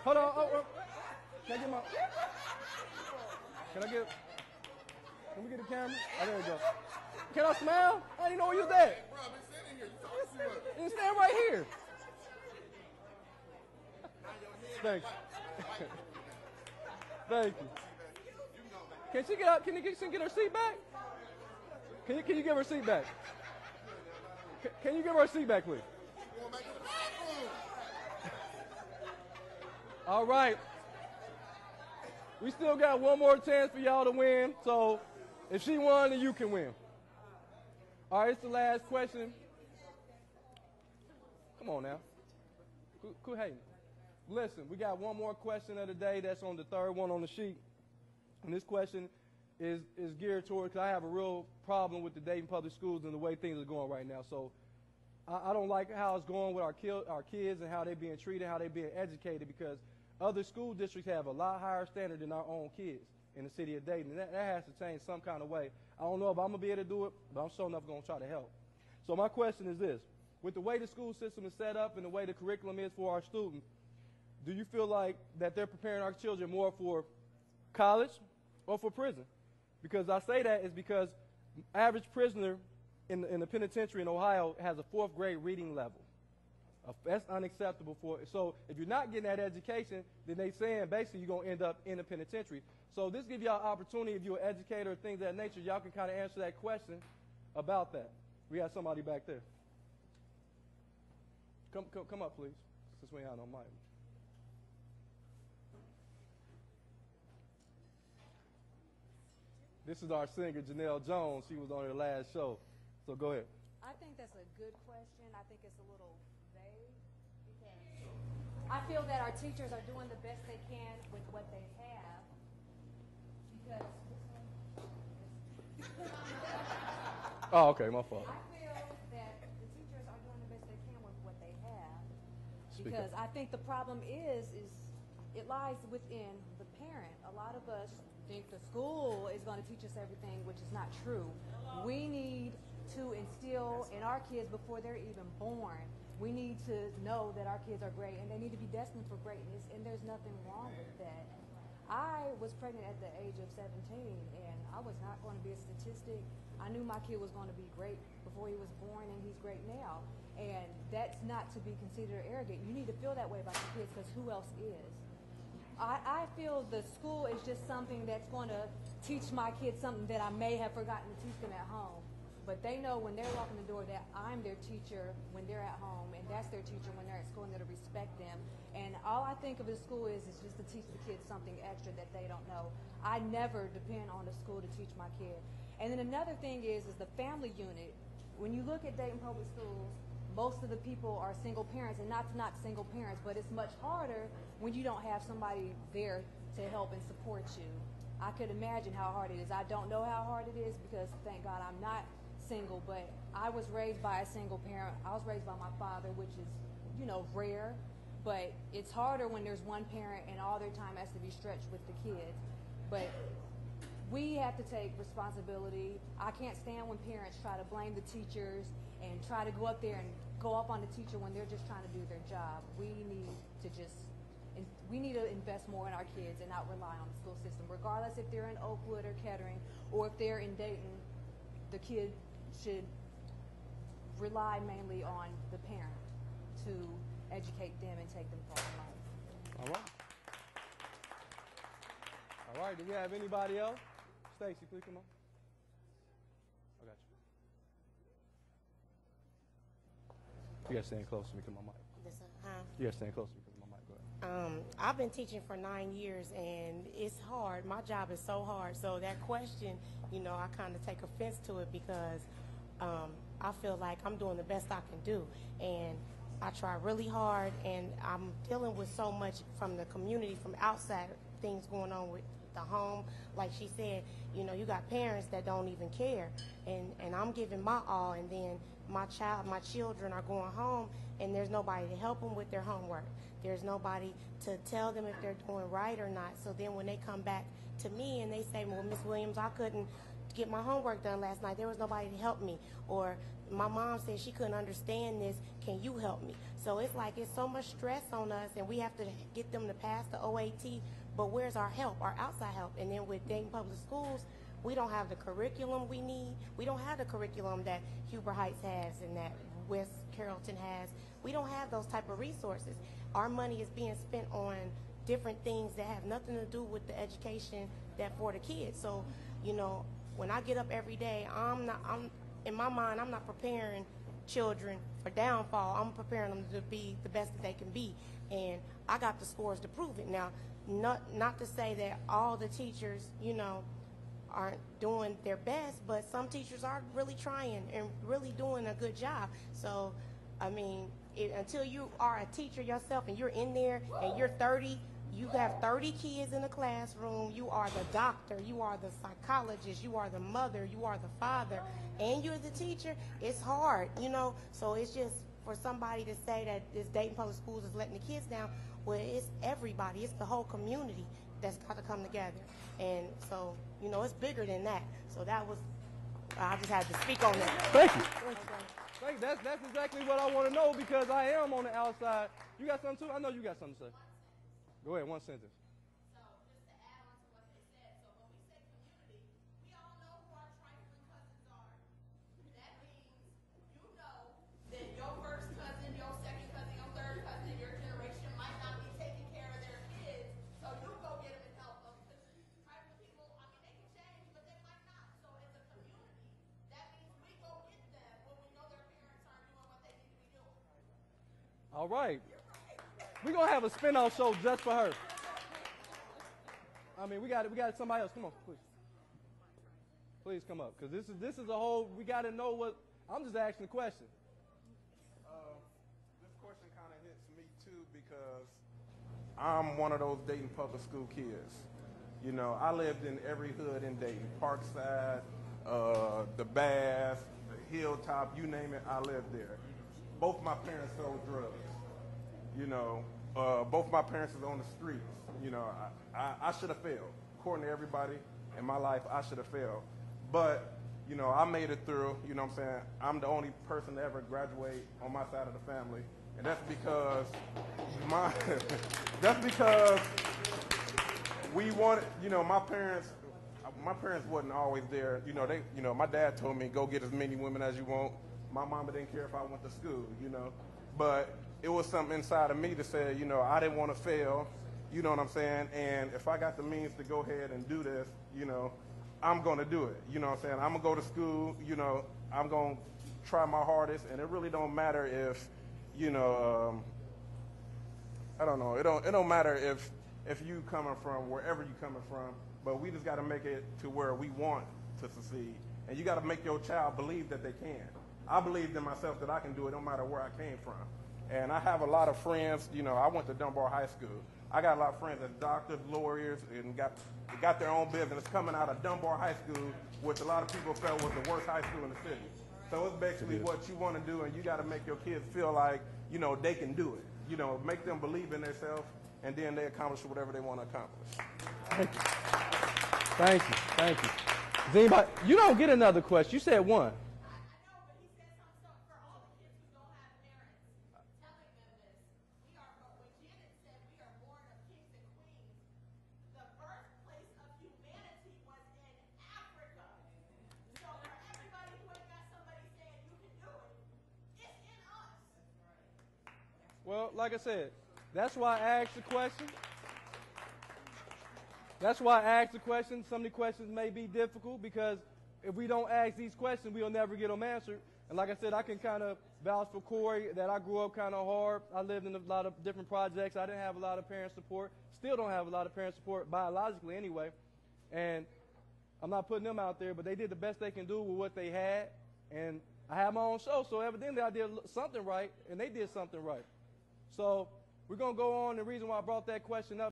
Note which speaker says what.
Speaker 1: Hold on. Oh. Can I get my... Can we get the camera? Oh, there we go. Can I smile? I didn't know where you was at.
Speaker 2: Bro, I've been standing here. You talking too much.
Speaker 1: You stand right here. Thank you. Thank you. Can she get up? Can you get her seat back? Can you give her seat back? Can you give her a seat back, please? All right. We still got one more chance for y'all to win. So if she won, then you can win. All right, it's the last question. Come on now. Hey, listen, we got one more question of the day. That's on the third one on the sheet. And this question is geared towards, because I have a real problem with the Dayton Public Schools and the way things are going right now. So I don't like how it's going with our kids and how they're being treated, how they're being educated, because other school districts have a lot higher standard than our own kids in the city of Dayton. And that has to change some kind of way. I don't know if I'm going to be able to do it, but I'm sure enough going to try to help. So my question is this. With the way the school system is set up and the way the curriculum is for our students, do you feel like that they're preparing our children more for college or for prison? Because I say that is because average prisoner in the penitentiary in Ohio has a 4th grade reading level. That's unacceptable for it. So if you're not getting that education, then they saying basically you're going to end up in the penitentiary. So this gives y'all opportunity, if you're an educator or things of that nature, y'all can kind of answer that question about that. We have somebody back there. Come up, please, since we ain't on mic. This is our singer, Janelle Jones. She was on her last show. So go ahead.
Speaker 3: I think that's a good question. I think it's a little vague because I feel that our teachers are doing the best they can with what they have. Because
Speaker 1: oh, okay, my fault.
Speaker 3: I feel that the teachers are doing the best they can with what they have. Because I think the problem is it lies within the parent. A lot of us think the school is going to teach us everything, which is not true. We need to instill in our kids before they're even born. We need to know that our kids are great and they need to be destined for greatness, and there's nothing wrong with that. I was pregnant at the age of 17 and I was not going to be a statistic. I knew my kid was going to be great before he was born, and he's great now. And that's not to be considered arrogant. You need to feel that way about your kids, because who else is? I feel the school is just something that's going to teach my kids something that I may have forgotten to teach them at home. But they know when they're walking the door that I'm their teacher when they're at home, and that's their teacher when they're at school, and they're to respect them. And all I think of the school is just to teach the kids something extra that they don't know. I never depend on the school to teach my kid. And then another thing is the family unit. When you look at Dayton Public Schools, most of the people are single parents, and not single parents, but it's much harder when you don't have somebody there to help and support you. I could imagine how hard it is. I don't know how hard it is because, thank God, I'm not single, but I was raised by a single parent. I was raised by my father, which is, rare, but it's harder when there's one parent and all their time has to be stretched with the kids. But we have to take responsibility. I can't stand when parents try to blame the teachers and try to go up there and go up on the teacher when they're just trying to do their job. We need to invest more in our kids and not rely on the school system. Regardless if they're in Oakwood or Kettering, or if they're in Dayton, the kid should rely mainly on the parent to educate them and take them far in life.
Speaker 1: All right. All right, do we have anybody else? Stacy, please come on. I got you. You gotta stand close to me, come on, Mike. You gotta stand close to me, come on, Mike. Go ahead.
Speaker 4: I've been teaching for 9 years, and it's hard. My job is so hard. So that question, I kind of take offense to it because I feel like I'm doing the best I can do. And I try really hard, and I'm dealing with so much from the community, from outside things going on with the home. Like she said, you got parents that don't even care. And I'm giving my all, and then my children are going home, and there's nobody to help them with their homework. There's nobody to tell them if they're doing right or not. So then when they come back to me and they say, well, Miss Williams, I couldn't get my homework done last night. There was nobody to help me. Or my mom said she couldn't understand this. Can you help me? So it's like it's so much stress on us, and we have to get them to pass the OAT, but where's our help, our outside help? And then with Dayton Public Schools, we don't have the curriculum we need. We don't have the curriculum that Huber Heights has and that West Carrollton has. We don't have those type of resources. Our money is being spent on different things that have nothing to do with the education that for the kids. So, you know, when I get up every day, in my mind, I'm not preparing children for downfall. I'm preparing them to be the best that they can be. And I got the scores to prove it. Now, not to say that all the teachers, you know, aren't doing their best, but some teachers are really trying and really doing a good job. So, I mean, until you are a teacher yourself and you're in there and you're 30, you have 30 kids in the classroom, you are the doctor, you are the psychologist, you are the mother, you are the father, and you're the teacher, it's hard, you know. So it's just for somebody to say that this Dayton Public Schools is letting the kids down, well, it's everybody, it's the whole community that's got to come together. And so, you know, it's bigger than that. So that was, I just had to speak on that.
Speaker 1: Thank you. Thank you. That's exactly what I want to know, because I am on the outside. You got something too? I know you got something to say. Go ahead, one sentence.
Speaker 5: So just to add on to what they said, so when we say community, we all know who our trifling cousins are. That means you know that your first cousin, your second cousin, your third cousin, your generation might not be taking care of their kids, so you go get them and help them. Because trifling people, I mean, they can change, but they might not. So as a community, that means we go get them when we know their parents aren't doing what they need to be doing.
Speaker 1: All right. We're going to have a spin-off show just for her. I mean, we got somebody else. Come on, please. Please come up, because this is a whole, we got to know what, I'm just asking a question.
Speaker 2: This question kind of hits me too, because I'm one of those Dayton public school kids. You know, I lived in every hood in Dayton, Parkside, the Bass, the Hilltop, you name it, I lived there. Both my parents sold drugs. You know, both my parents is on the streets. You know, I should have failed. According to everybody in my life, I should have failed. But, you know, I made it through. You know what I'm saying? I'm the only person to ever graduate on my side of the family. And that's because we wanted, you know, my parents wasn't always there. You know, my dad told me, go get as many women as you want. My mama didn't care if I went to school, you know. But it was something inside of me to say, you know, I didn't want to fail, you know what I'm saying? And if I got the means to go ahead and do this, you know, I'm going to do it. You know what I'm saying? I'm going to go to school, you know, I'm going to try my hardest, and it really don't matter if, you know, I don't know, it don't matter if you coming from wherever you coming from, but we just got to make it to where we want to succeed. And you got to make your child believe that they can. I believed in myself that I can do it no matter where I came from. And I have a lot of friends, you know, I went to Dunbar High School. I got a lot of friends as doctors, lawyers, and got their own business coming out of Dunbar High School, which a lot of people felt was the worst high school in the city. So it's basically what you want to do, and you got to make your kids feel like, you know, they can do it. You know, make them believe in themselves, and then they accomplish whatever they want to accomplish.
Speaker 1: Thank you. Thank you. Thank you. Does anybody, you don't get another question. You said one. Well, like I said, that's why I asked the question. That's why I asked the question. Some of the questions may be difficult, because if we don't ask these questions, we'll never get them answered. And like I said, I can kind of vouch for Corey that I grew up kind of hard. I lived in a lot of different projects. I didn't have a lot of parent support. Still don't have a lot of parent support biologically anyway. And I'm not putting them out there, but they did the best they can do with what they had. And I have my own show, so evidently I did something right, and they did something right. So we're going to go on. The reason why I brought that question up